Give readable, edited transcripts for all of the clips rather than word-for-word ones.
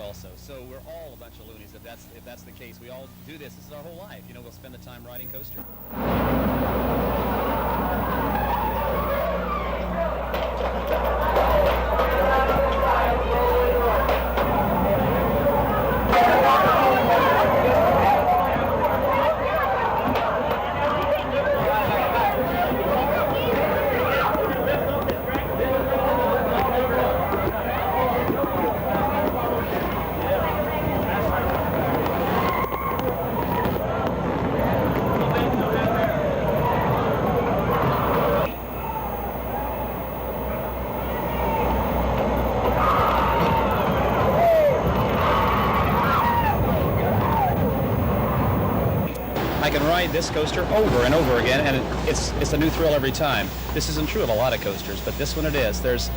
also. So we're all a bunch of loonies if that's the case. We all do this. This is our whole life. You know, we'll spend the time riding coaster. I can ride this coaster over and over again, and it's a new thrill every time. This isn't true of a lot of coasters, but this one it is. There's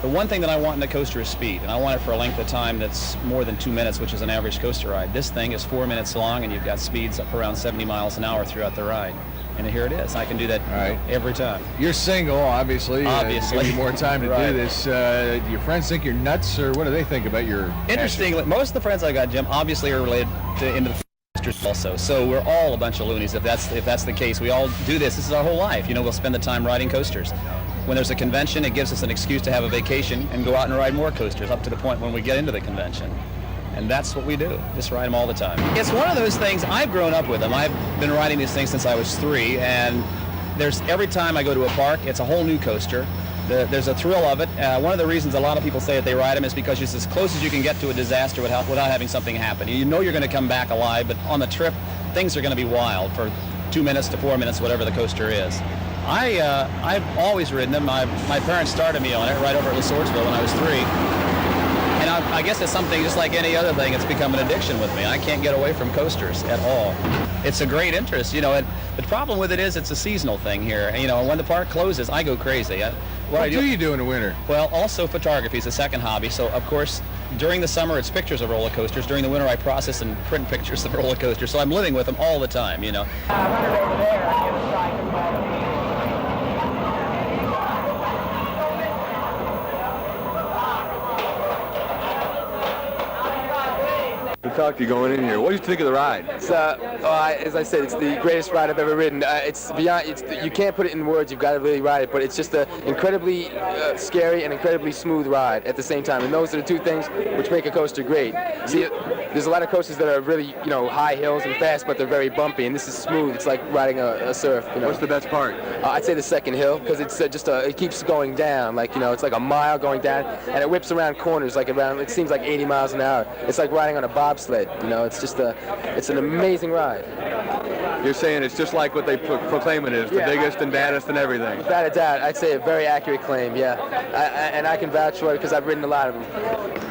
the one thing that I want in a coaster is speed, and I want it for a length of time that's more than 2 minutes, which is an average coaster ride. This thing is 4 minutes long, and you've got speeds up around 70 miles an hour throughout the ride. And here it is. I can do that every time. You're single, obviously. Obviously. Give you more time to Right. do this. Do your friends think you're nuts, or what do they think about your Interestingly, most of the friends I got, Jim, obviously are related to into the coasters also. So we're all a bunch of loonies if that's the case. We all do this. This is our whole life. You know, we'll spend the time riding coasters. When there's a convention, it gives us an excuse to have a vacation and go out and ride more coasters up to the point when we get into the convention. And that's what we do, just ride them all the time. It's one of those things, I've grown up with them. I've been riding these things since I was 3, and every time I go to a park, it's a whole new coaster. There's a thrill of it. One of the reasons a lot of people say that they ride them is because it's as close as you can get to a disaster without having something happen. You know you're going to come back alive, but on the trip, things are going to be wild for 2 minutes to 4 minutes, whatever the coaster is. I've always ridden them. My parents started me on it right over at Le Swordsville when I was 3. And I guess it's something just like any other thing. It's become an addiction with me. I can't get away from coasters at all. It's a great interest, you know. And the problem with it is it's a seasonal thing here. And, you know, when the park closes, I go crazy. What do you do in the winter? Well, also photography is a second hobby. So, of course, during the summer, it's pictures of roller coasters. During the winter, I process and print pictures of roller coasters. So I'm living with them all the time, you know. Talk to you going in here. What do you think of the ride? It's, as I said, it's the greatest ride I've ever ridden. It's beyond. You can't put it in words. You've got to really ride it. But it's just an incredibly scary and incredibly smooth ride at the same time. And those are the two things which make a coaster great. See, there's a lot of coasters that are really, you know, high hills and fast, but they're very bumpy. And this is smooth. It's like riding a surf. You know? What's the best part? I'd say the second hill, because it's it keeps going down. Like, you know, it's like a mile going down, and it whips around corners like around. It seems like 80 miles an hour. It's like riding on a bobsled. You know, it's just it's an amazing ride. You're saying it's just like what they proclaim it is, the biggest and baddest and everything. Without a doubt, I'd say a very accurate claim, yeah. And I can vouch for it because I've ridden a lot of them.